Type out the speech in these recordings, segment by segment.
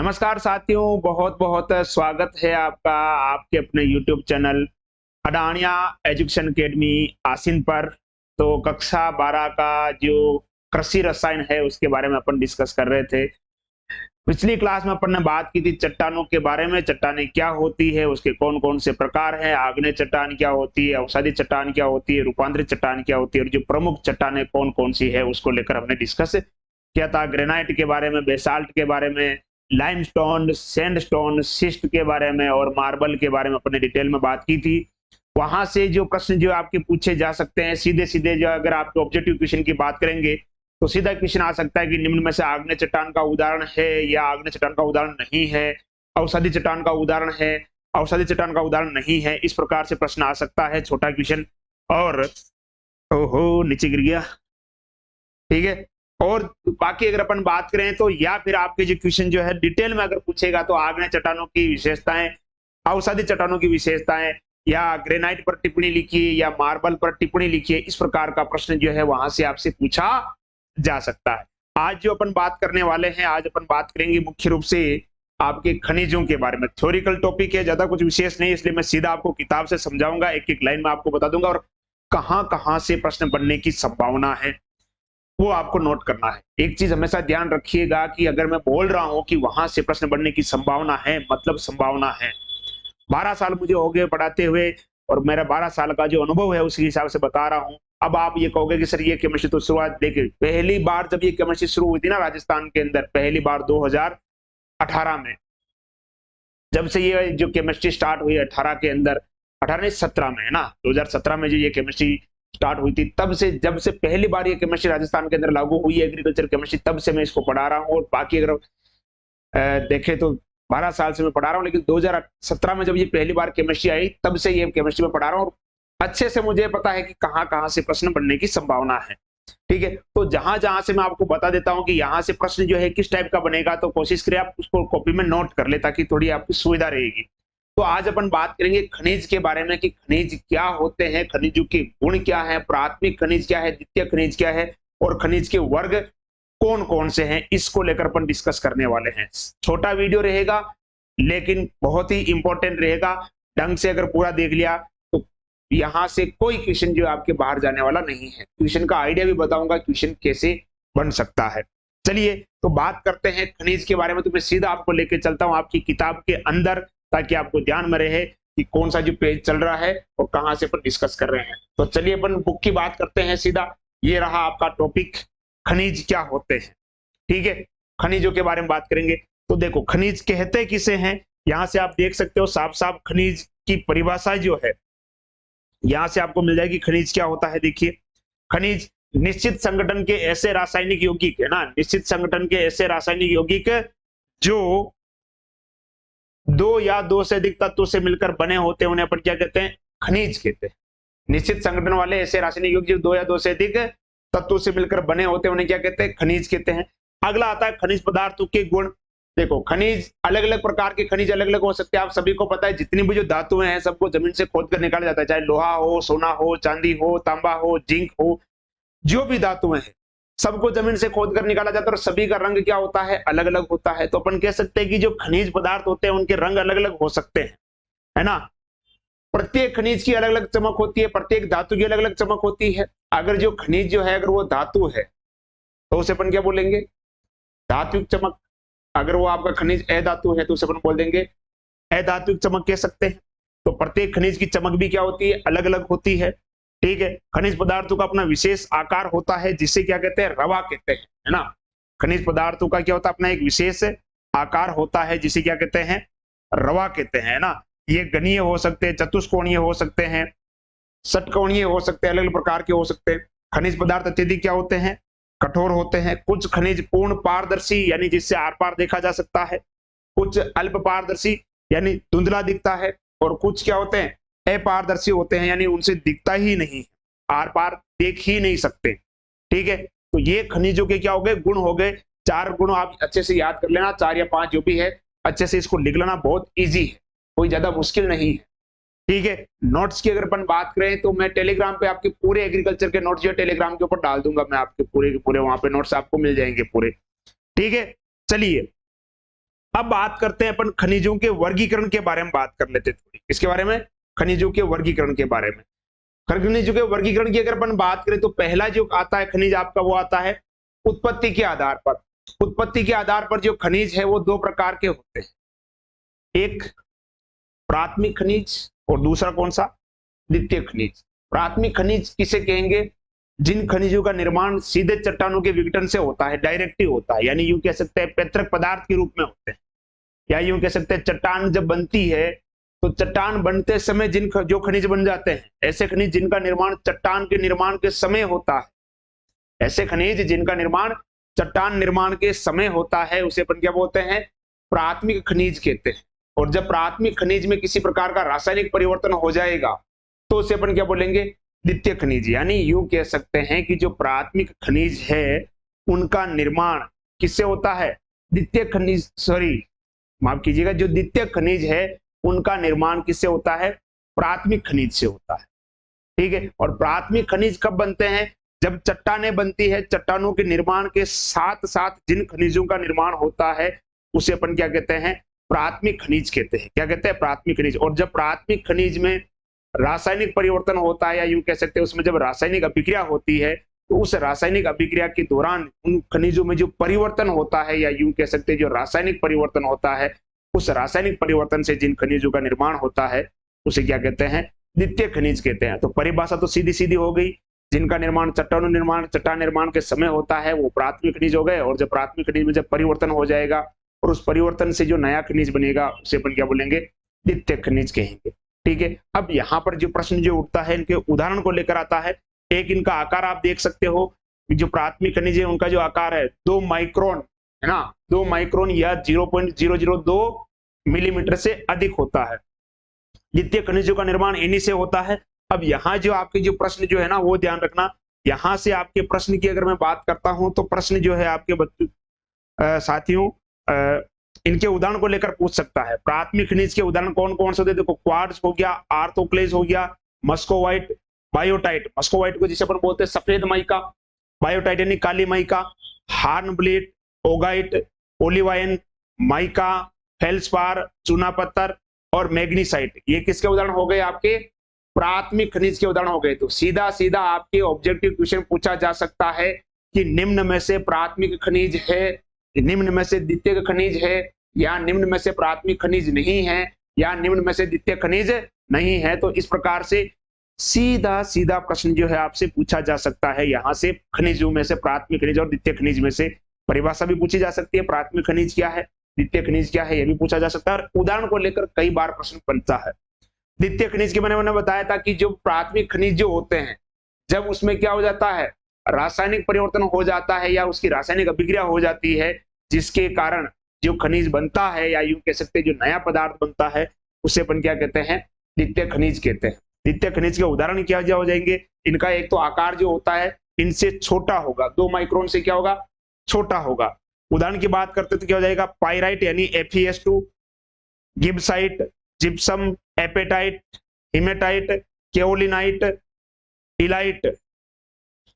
नमस्कार साथियों, बहुत बहुत स्वागत है आपका आपके अपने YouTube चैनल अडानिया एजुकेशन अकेडमी आसिन पर। तो कक्षा 12 का जो कृषि रसायन है उसके बारे में अपन डिस्कस कर रहे थे। पिछली क्लास में अपन ने बात की थी चट्टानों के बारे में। चट्टानें क्या होती है, उसके कौन कौन से प्रकार हैं, आग्नेय चट्टान क्या होती है, औषधि चट्टान क्या होती है, रूपांतरित चट्टान क्या होती है, और जो प्रमुख चट्टानें कौन कौन सी है उसको लेकर हमने डिस्कस किया था। ग्रेनाइट के बारे में, बेसाल्ट के बारे में, लाइमस्टोन, सैंडस्टोन, शिस्ट के बारे में और मार्बल के बारे में अपने डिटेल में बात की थी। वहां से जो प्रश्न जो आपके पूछे जा सकते हैं सीधे सीधे, जो अगर आपके ऑब्जेक्टिव क्वेश्चन की बात करेंगे तो सीधा क्वेश्चन आ सकता है कि निम्न में से आग्नेय चट्टान का उदाहरण है या आग्नेय चट्टान का उदाहरण नहीं है, औषधि चट्टान का उदाहरण है, औषधि चट्टान का उदाहरण नहीं है। इस प्रकार से प्रश्न आ सकता है, छोटा क्वेश्चन। और ओहो, नीचे गिर गया, ठीक है। और बाकी अगर अपन बात करें तो या फिर आपके जो क्वेश्चन जो है डिटेल में अगर पूछेगा तो आग्नेय चट्टानों की विशेषताएं, औषधि चट्टानों की विशेषताएं, या ग्रेनाइट पर टिप्पणी लिखिए या मार्बल पर टिप्पणी लिखिए, इस प्रकार का प्रश्न जो है वहां से आपसे पूछा जा सकता है। आज जो अपन बात करने वाले हैं, आज अपन बात करेंगे मुख्य रूप से आपके खनिजों के बारे में। थ्योरिकल टॉपिक है, ज्यादा कुछ विशेष नहीं, इसलिए मैं सीधा आपको किताब से समझाऊंगा, एक एक लाइन में आपको बता दूंगा और कहां कहां से प्रश्न बनने की संभावना है वो आपको नोट करना है। एक चीज हमेशा ध्यान रखिएगा कि अगर मैं बोल रहा हूं कि वहां से प्रश्न बनने की संभावना है, मतलब संभावना है। 12 साल मुझे हो गए पढ़ाते हुए और मेरा 12 साल का जो अनुभव है उसी हिसाब से बता रहा हूं। अब आप ये कहोगे कि सर ये केमिस्ट्री तो शुरुआत, देखिए पहली बार जब ये केमिस्ट्री शुरू हुई थी ना राजस्थान के अंदर, पहली बार 2018 में, जब से ये जो केमिस्ट्री स्टार्ट हुई 18 के अंदर, 18 नहीं 17 में है ना, 2017 में जो ये केमिस्ट्री स्टार्ट हुई थी, तब से जब से पहली बार ये केमिस्ट्री राजस्थान के अंदर लागू हुई है एग्रीकल्चर केमिस्ट्री, तब से मैं इसको पढ़ा रहा हूँ। और बाकी अगर देखें तो 12 साल से मैं पढ़ा रहा हूँ, लेकिन 2017 में जब ये पहली बार केमिस्ट्री आई तब से ये केमिस्ट्री में पढ़ा रहा हूँ और अच्छे से मुझे पता है कि कहाँ कहाँ से प्रश्न बनने की संभावना है, ठीक है। तो जहां जहां से मैं आपको बता देता हूं कि यहाँ से प्रश्न जो है किस टाइप का बनेगा, तो कोशिश करें आप उसको कॉपी में नोट कर ले ताकि थोड़ी आपकी सुविधा रहेगी। तो आज अपन बात करेंगे खनिज के बारे में कि खनिज क्या होते हैं, खनिजों के गुण क्या है, प्राथमिक खनिज क्या है, द्वितीय खनिज क्या है, और खनिज के वर्ग कौन कौन से हैं, इसको लेकर अपन डिस्कस करने वाले हैं। छोटा वीडियो रहेगा लेकिन बहुत ही इंपॉर्टेंट रहेगा। ढंग से अगर पूरा देख लिया तो यहां से कोई क्वेश्चन जो आपके बाहर जाने वाला नहीं है। क्वेश्चन का आइडिया भी बताऊंगा क्वेश्चन कैसे बन सकता है। चलिए तो बात करते हैं खनिज के बारे में। तो मैं सीधा आपको लेके चलता हूं आपकी किताब के अंदर ताकि आपको ध्यान में रहे कि कौन सा जो पेज चल रहा है और कहां से अपन डिस्कस कर रहे हैं। तो चलिए अपन बुक की बात करते हैं सीधा। ये रहा आपका टॉपिक, खनिज क्या होते हैं, ठीक है। खनिजों के बारे में बात करेंगे तो देखो खनिज कहते किसे हैं, यहां से आप देख सकते हो साफ साफ खनिज की परिभाषा जो है यहां से आपको मिल जाएगी। खनिज क्या होता है, देखिए खनिज निश्चित संगठन के ऐसे रासायनिक यौगिक है ना, निश्चित संगठन के ऐसे रासायनिक यौगिक जो दो या दो से अधिक तत्वों से मिलकर बने होते हैं, उन्हें अपन क्या कहते हैं, खनिज कहते हैं। निश्चित संगठन वाले ऐसे रासायनिक यौगिक जो दो या दो से अधिक तत्वों से मिलकर बने होते हैं उन्हें क्या कहते हैं, खनिज कहते हैं। अगला आता है खनिज पदार्थों के गुण। देखो खनिज अलग अलग प्रकार के खनिज अलग अलग हो सकते हैं। आप सभी को पता है जितनी भी जो धातुएं हैं सबको जमीन से खोद कर निकाला जाता है, चाहे लोहा हो, सोना हो, चांदी हो, तांबा हो, जिंक हो, जो भी धातुएं हैं सबको जमीन से खोद कर निकाला जाता है और सभी का रंग क्या होता है, अलग अलग होता है। तो अपन कह सकते हैं कि जो खनिज पदार्थ होते हैं उनके रंग अलग अलग हो सकते हैं, है ना। प्रत्येक खनिज की अलग अलग चमक होती है, प्रत्येक धातु की अलग अलग चमक होती है। अगर जो खनिज जो है अगर वो धातु है तो उसे अपन क्या बोलेंगे, धात्विक चमक। अगर वो आपका खनिज अधातु है तो उसे अपन बोल देंगे अधात्विक चमक कह सकते हैं। तो प्रत्येक खनिज की चमक भी क्या होती है, अलग अलग होती है, ठीक है। खनिज पदार्थों का अपना विशेष आकार होता है जिसे क्या कहते हैं, रवा कहते हैं, है ना। खनिज पदार्थों का क्या होता है, अपना एक विशेष आकार होता है जिसे क्या कहते हैं, रवा कहते हैं, है ना। ये घनीय हो सकते हैं, चतुष्कोणीय हो सकते हैं, षटकोणीय हो सकते हैं, अलग अलग प्रकार के हो सकते हैं। खनिज पदार्थ अत्यधिक क्या होते हैं, कठोर होते हैं। कुछ खनिज पूर्ण पारदर्शी यानी जिससे आर पार देखा जा सकता है, कुछ अल्प पारदर्शी यानी धुंधला दिखता है, और कुछ क्या होते हैं, अपारदर्शी होते हैं यानी उनसे दिखता ही नहीं, आर पार देख ही नहीं सकते, ठीक है। तो ये खनिजों के क्या हो गए, गुण हो गए। 4 गुण आप अच्छे से याद कर लेना, 4 या 5 जो भी है अच्छे से इसको लिख लेना, बहुत इजी है, कोई ज्यादा मुश्किल नहीं है, ठीक है। नोट्स की अगर अपन बात करें तो मैं टेलीग्राम पे आपके पूरे एग्रीकल्चर के नोट्स जो टेलीग्राम के ऊपर डाल दूंगा, मैं आपके पूरे के पूरे वहां पे नोट्स आपको मिल जाएंगे पूरे, ठीक है। चलिए अब बात करते हैं अपन खनिजों के वर्गीकरण के बारे में बात कर लेते हैं थोड़ी। इसके बारे में, खनिजों के वर्गीकरण के बारे में। खनिजों के वर्गीकरण की अगर अपन बात करें तो पहला जो आता है खनिज आपका वो आता है उत्पत्ति के आधार पर। उत्पत्ति के आधार पर जो खनिज है वो दो प्रकार के होते हैं, एक प्राथमिक खनिज और दूसरा कौन सा, द्वितीय खनिज। प्राथमिक खनिज किसे कहेंगे, जिन खनिजों का निर्माण सीधे चट्टानों के विघटन से होता है, डायरेक्टली होता है, यानी यूं कह सकते हैं पैतृक पदार्थ के रूप में होते हैं, या यूं कह सकते हैं चट्टान जब बनती है तो चट्टान बनते समय जो खनिज बन जाते हैं, ऐसे खनिज जिनका निर्माण चट्टान के निर्माण के समय होता है, ऐसे खनिज जिनका निर्माण चट्टान निर्माण के समय होता है, उसे अपन क्या बोलते हैं, प्राथमिक खनिज कहते हैं। और जब प्राथमिक खनिज में किसी प्रकार का रासायनिक परिवर्तन हो जाएगा तो उसे अपन क्या बोलेंगे, द्वितीय खनिज। यानी यूं कह सकते हैं कि जो प्राथमिक खनिज है उनका निर्माण किससे होता है, द्वितीय खनिज, सॉरी माफ कीजिएगा, जो द्वितीय खनिज है उनका निर्माण किससे होता है, प्राथमिक खनिज से होता है। ठीक है। और प्राथमिक खनिज कब बनते हैं, जब चट्टानें बनती है, चट्टानों के निर्माण के साथ साथ जिन खनिजों का निर्माण होता है उसे अपन क्या कहते हैं, प्राथमिक खनिज कहते हैं। क्या कहते हैं, प्राथमिक खनिज। और जब प्राथमिक खनिज में रासायनिक परिवर्तन होता है, या यूं कह सकते हैं उसमें जब रासायनिक अभिक्रिया होती है, तो उस रासायनिक अभिक्रिया के दौरान उन खनिजों में जो परिवर्तन होता है, या यूं कह सकते हैं जो रासायनिक परिवर्तन होता है, उस रासायनिक परिवर्तन से जिन खनिजों का निर्माण होता है उसे क्या कहते हैं, द्वितीय खनिज कहते हैं। तो परिभाषा तो सीधी सीधी हो गई, जिनका निर्माण चट्टान निर्माण के समय होता है वो प्राथमिक खनिज हो गए, और जब प्राथमिक खनिज में जब परिवर्तन हो जाएगा और उस परिवर्तन से जो नया खनिज बनेगा उसे अपन क्या बोलेंगे, द्वितीय खनिज कहेंगे। ठीक है। अब यहाँ पर जो प्रश्न जो उठता है इनके उदाहरण को लेकर आता है। एक इनका आकार आप देख सकते हो, जो प्राथमिक खनिज है उनका जो आकार है 2 माइक्रोन है ना, 2 माइक्रोन या 0.002 मिलीमीटर से अधिक होता है। द्वितीय खनिजों का निर्माण इन्हीं से होता है। अब यहाँ जो आपके जो प्रश्न जो है ना वो ध्यान रखना, यहाँ से आपके प्रश्न की अगर मैं बात करता हूं तो प्रश्न जो है आपके बच्चों साथियों इनके उदाहरण को लेकर पूछ सकता है। प्राथमिक खनिज के उदाहरण कौन कौन से होते हैं, देखो क्वार्ट्ज हो गया, आर्थोक्लेज हो गया, मस्कोवाइट, बायोटाइट, मस्कोवाइट को जिसे अपन बोलते हैं सफेद माइका, बायोटाइट यानी काली माइका, हार्नब्लेट, ओगाइट, ओलिवाइन, माइका, फेल्सपार, चूना पत्थर और मैग्नीसाइट। ये किसके उदाहरण हो गए, आपके प्राथमिक खनिज के उदाहरण हो गए। तो सीधा सीधा आपके ऑब्जेक्टिव क्वेश्चन पूछा जा सकता है कि निम्न में से प्राथमिक खनिज है, निम्न में से द्वितीय खनिज है, या निम्न में से प्राथमिक खनिज नहीं है, या निम्न में से द्वितीय खनिज नहीं है। तो इस प्रकार से सीधा सीधा प्रश्न जो है आपसे पूछा जा सकता है। यहाँ से खनिजों में से प्राथमिक खनिज और द्वितीय खनिज में से परिभाषा भी पूछी जा सकती है, प्राथमिक खनिज क्या है, द्वितीय खनिज क्या है, यह भी पूछा जा सकता है। और उदाहरण को लेकर कई बार प्रश्न बनता है। द्वितीय खनिज के मैंने बताया था कि जो प्राथमिक खनिज जो होते हैं, जब उसमें क्या हो जाता है, रासायनिक परिवर्तन हो जाता है या उसकी रासायनिक अभिक्रिया हो जाती है, जिसके कारण जो खनिज बनता है, या यूं कह सकते हैं जो नया पदार्थ बनता है, उसे अपन क्या कहते हैं, द्वितीय खनिज कहते हैं। द्वितीय खनिज के उदाहरण क्या हो जाएंगे, इनका एक तो आकार जो होता है इनसे छोटा होगा, 2 माइक्रोन से क्या होगा, छोटा होगा। उदाहरण की बात करते तो क्या हो जाएगा, पाइराइट यानी FeS2, गिब्साइट, जिप्सम, एपेटाइट, हिमेटाइट, केओलिनाइट, इलाइट,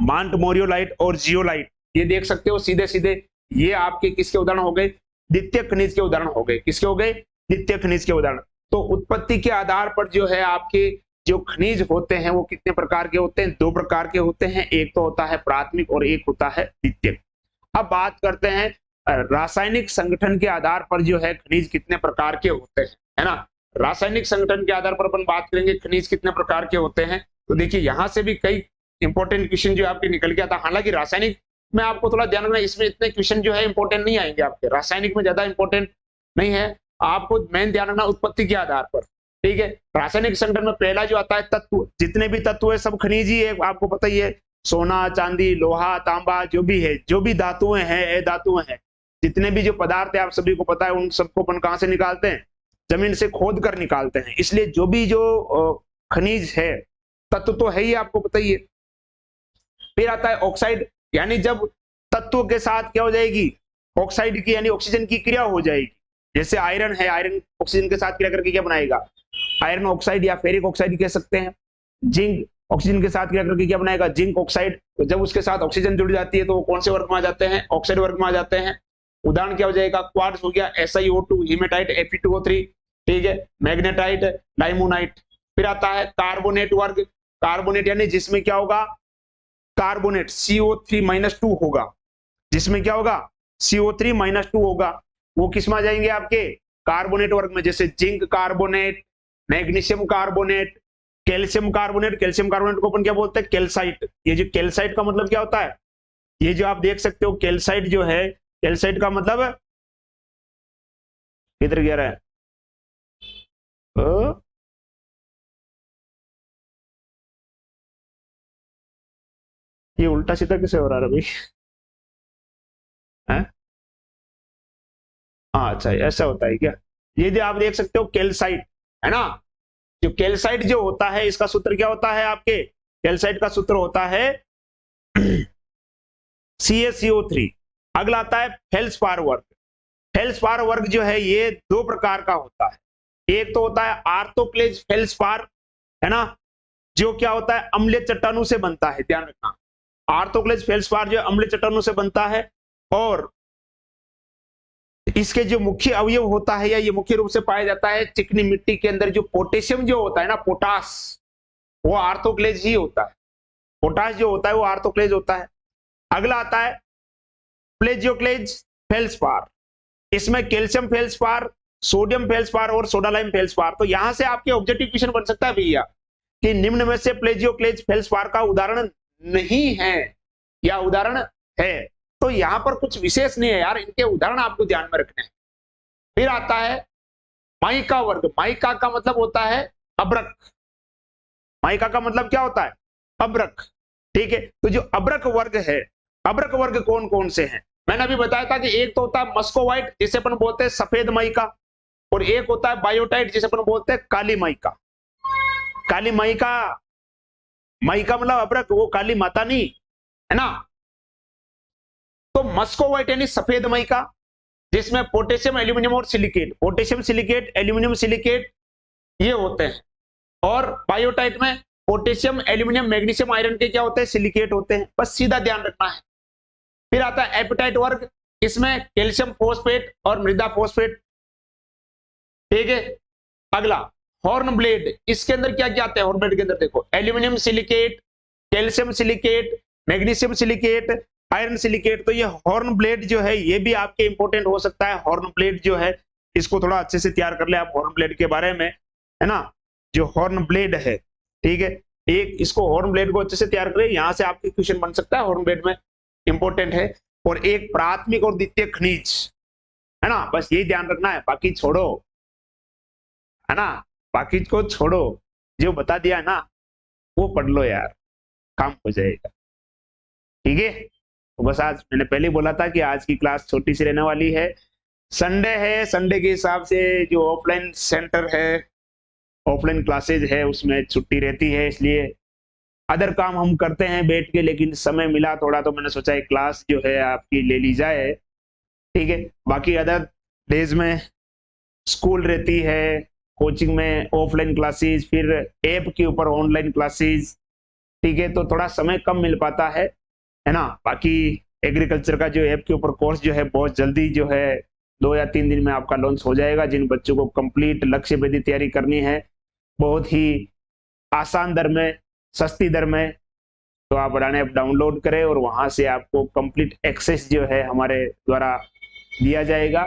मांटमोरियोलाइट और जियोलाइट। ये देख सकते हो सीधे सीधे, ये आपके किसके उदाहरण हो गए, द्वितीय खनिज के उदाहरण हो गए। किसके हो गए, द्वितीय खनिज के उदाहरण। तो उत्पत्ति के आधार पर जो है आपके जो खनिज होते हैं वो कितने प्रकार के होते हैं, 2 प्रकार के होते हैं। एक तो होता है प्राथमिक और एक होता है द्वितीय। अब बात करते हैं रासायनिक संगठन के आधार पर जो है खनिज कितने प्रकार के होते हैं, है ना। रासायनिक संगठन के आधार पर अपन बात करेंगे खनिज कितने प्रकार के होते हैं। तो देखिए यहाँ से भी कई इंपॉर्टेंट क्वेश्चन जो आपके निकल गया था। हालांकि रासायनिक में आपको थोड़ा ध्यान रखना, इसमें इतने क्वेश्चन जो है इंपॉर्टेंट नहीं आएंगे आपके, रासायनिक में ज्यादा इंपॉर्टेंट नहीं है। आपको मेन ध्यान रखना उत्पत्ति के आधार पर, ठीक है। रासायनिक संगठन में पहला जो आता है तत्व, जितने भी तत्व है सब खनिज ही है, आपको पता ही है। सोना, चांदी, लोहा, तांबा, जो भी है, जो भी धातुएं हैं, धातुएं हैं, जितने भी जो पदार्थ है आप सभी को पता है, उन सबको अपन कहां से निकालते हैं, जमीन से खोद कर निकालते हैं। इसलिए जो भी जो खनिज है, तत्व तो है ही, आपको पता ही है। फिर आता है ऑक्साइड, यानी जब तत्व के साथ क्या हो जाएगी, ऑक्साइड की यानी ऑक्सीजन की क्रिया हो जाएगी। जैसे आयरन है, आयरन ऑक्सीजन के साथ क्रिया करके क्या बनाएगा, आयरन ऑक्साइड या फेरिक ऑक्साइड कह सकते हैं। जिंक ऑक्सीजन के साथ क्रिया करके क्या बनाएगा, जिंक ऑक्साइड। तो जब उसके साथ ऑक्सीजन जुड़ जाती है तो वो कौन से वर्ग में आ जाते हैं, ऑक्साइड वर्ग में आ जाते हैं। उदाहरण क्या हो जाएगा, क्वार्ट्ज हो गया SiO2, हीमेटाइट Fe2O3, ठीक है, मैग्नेटाइट, लाइमोनाइट। फिर आता है कार्बोनेट वर्ग, कार्बोनेट यानी जिसमें क्या होगा, कार्बोनेट CO3-2 होगा, जिसमें क्या होगा, CO3-2 होगा। वो किस में आ जाएंगे आपके, कार्बोनेट वर्ग में, जैसे zinc carbonate, magnesium carbonate, calcium carbonate. Calcium carbonate को अपन क्या बोलते हैं, कैल्साइट। ये जो कैल्साइट का मतलब क्या होता है, ये जो आप देख सकते हो कैल्साइट जो है, कैल्साइट का मतलब किधर गया रहा है, ये उल्टा सीधा कैसे हो रहा है भाई, है? हाँ अच्छा, ऐसा होता है क्या। ये जो आप देख सकते हो कैल्साइट है ना, जो कैल्साइट जो होता है इसका सूत्र क्या होता है आपके, कैल्साइट का सूत्र होता है CaCO3। अगला आता है फेल्सपार वर्ग। फेल्सपार वर्ग जो है ये दो प्रकार का होता है, एक तो होता है आर्थोक्लेज फेल्सपार, है ना, जो क्या होता है अम्लीय चट्टानों से बनता है, ध्यान रखना, आर्थोक्लेज फेल्सपार जो अम्लीय चट्टानों से बनता है। और इसके जो मुख्य अवयव होता है या ये मुख्य रूप से पाया जाता है चिकनी मिट्टी के अंदर, जो पोटेशियम जो होता है ना, पोटास, वो आर्थोक्लेज ही होता है, पोटास जो होता है वो आर्थोक्लेज होता है। अगला आता है प्लेजियोक्लेज फेल्सपार, इसमें कैल्शियम फेल्सपार, सोडियम फेल्सपार और सोडालाइम फेल्सपार। तो यहां से आपके ऑब्जेक्टिव क्वेश्चन बन सकता है भैया कि निम्न में से प्लेजियोक्लेज फेल्सपार का उदाहरण नहीं है या उदाहरण है, तो यहां पर कुछ विशेष नहीं है यार, इनके उदाहरण आपको ध्यान में रखने हैं। फिर आता है माइका वर्ग। माइका का मतलब होता है अब्रक, माइका का मतलब क्या होता है, अब्रक, ठीक है। तो जो अब्रक वर्ग है, अब्रक वर्ग कौन कौन से हैं, मैंने अभी बताया था कि एक तो होता है मस्कोवाइट जिसे अपन बोलते हैं सफेद माइका, और एक होता है बायोटाइट जिसे अपन बोलते हैं काली माइका। काली माइका, माइका मतलब अब्रक, वो काली माता नहीं, है ना। तो मस्कोवाइट यानी सफेद माइका, जिसमें पोटेशियम, एल्यूमिनियम और silicate, potassium silicate, aluminium silicate ये होते हैं। और बायोटाइट में पोटेशियम, एल्यूमिनियम, मैग्नीशियम, आयरन के क्या होते हैं, सिलिकेट होते हैं, बस सीधा ध्यान रखना है। फिर आता है एपिटाइट वर्ग, इसमें कैल्शियम फोस्फेट और मृदा फोस्फेट, ठीक है। अगला हॉर्न ब्लेड, इसके अंदर क्या क्या आता है, हॉर्न ब्लेड के अंदर देखो aluminium silicate, calcium silicate, magnesium silicate, iron silicate. तो ये हॉर्न ब्लेड जो है ये भी आपके इंपॉर्टेंट हो सकता है। हॉर्न ब्लेड जो है इसको थोड़ा अच्छे से तैयार कर ले आप हॉर्न ब्लेड के बारे में, है ना। जो हॉर्न ब्लेड है, ठीक है, एक इसको हॉर्न ब्लेड को अच्छे से तैयार करें, यहां से आपके क्वेश्चन बन सकता है, हॉर्न ब्लेड में इंपॉर्टेंट है। और एक प्राथमिक और द्वितीय खनिज, है ना, बस यही ध्यान रखना है, बाकी छोड़ो, है ना, बाकी को छोड़ो, जो बता दिया ना वो पढ़ लो यार, काम हो जाएगा, ठीक है। तो बस आज मैंने पहले बोला था कि आज की क्लास छोटी सी रहने वाली है, संडे है, संडे के हिसाब से जो ऑफलाइन सेंटर है, ऑफलाइन क्लासेज है उसमें छुट्टी रहती है, इसलिए अदर काम हम करते हैं बैठ के, लेकिन समय मिला थोड़ा तो मैंने सोचा एक क्लास जो है आपकी ले ली जाए, ठीक है। बाकी अदर डेज में स्कूल रहती है, कोचिंग में ऑफलाइन क्लासेस, फिर ऐप के ऊपर ऑनलाइन क्लासेस, ठीक है, तो थोड़ा समय कम मिल पाता है ना। बाकी एग्रीकल्चर का जो ऐप के ऊपर कोर्स जो है बहुत जल्दी जो है 2 या 3 दिन में आपका लॉन्च हो जाएगा। जिन बच्चों को कंप्लीट लक्ष्य भेदी तैयारी करनी है बहुत ही आसान दर में, सस्ती दर में, तो आप अडानी ऐप डाउनलोड करें और वहां से आपको कंप्लीट एक्सेस जो है हमारे द्वारा दिया जाएगा,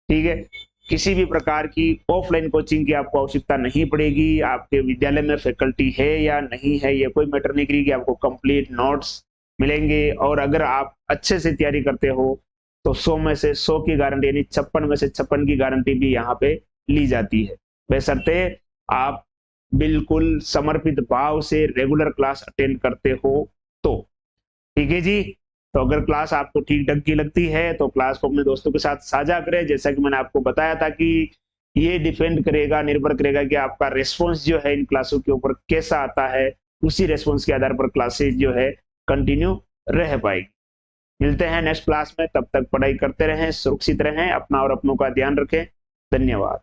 ठीक है। किसी भी प्रकार की ऑफलाइन कोचिंग की आपको आवश्यकता नहीं पड़ेगी। आपके विद्यालय में फैकल्टी है या नहीं है ये कोई मैटर नहीं करेगी, आपको कंप्लीट नोट्स मिलेंगे। और अगर आप अच्छे से तैयारी करते हो तो 100 में से 100 की गारंटी, यानी 56 में से 56 की गारंटी भी यहाँ पे ली जाती है, बशर्ते आप बिल्कुल समर्पित भाव से रेगुलर क्लास अटेंड करते हो तो, ठीक है जी। तो अगर क्लास आपको ठीक ढंग की लगती है तो क्लास को अपने दोस्तों के साथ साझा करें। जैसा कि मैंने आपको बताया था कि ये डिपेंड करेगा, निर्भर करेगा कि आपका रेस्पॉन्स जो है इन क्लासों के ऊपर कैसा आता है, उसी रेस्पॉन्स के आधार पर क्लासेस जो है कंटिन्यू रह पाएगी। मिलते हैं नेक्स्ट क्लास में, तब तक पढ़ाई करते रहें, सुरक्षित रहें, अपना और अपनों का ध्यान रखें। धन्यवाद।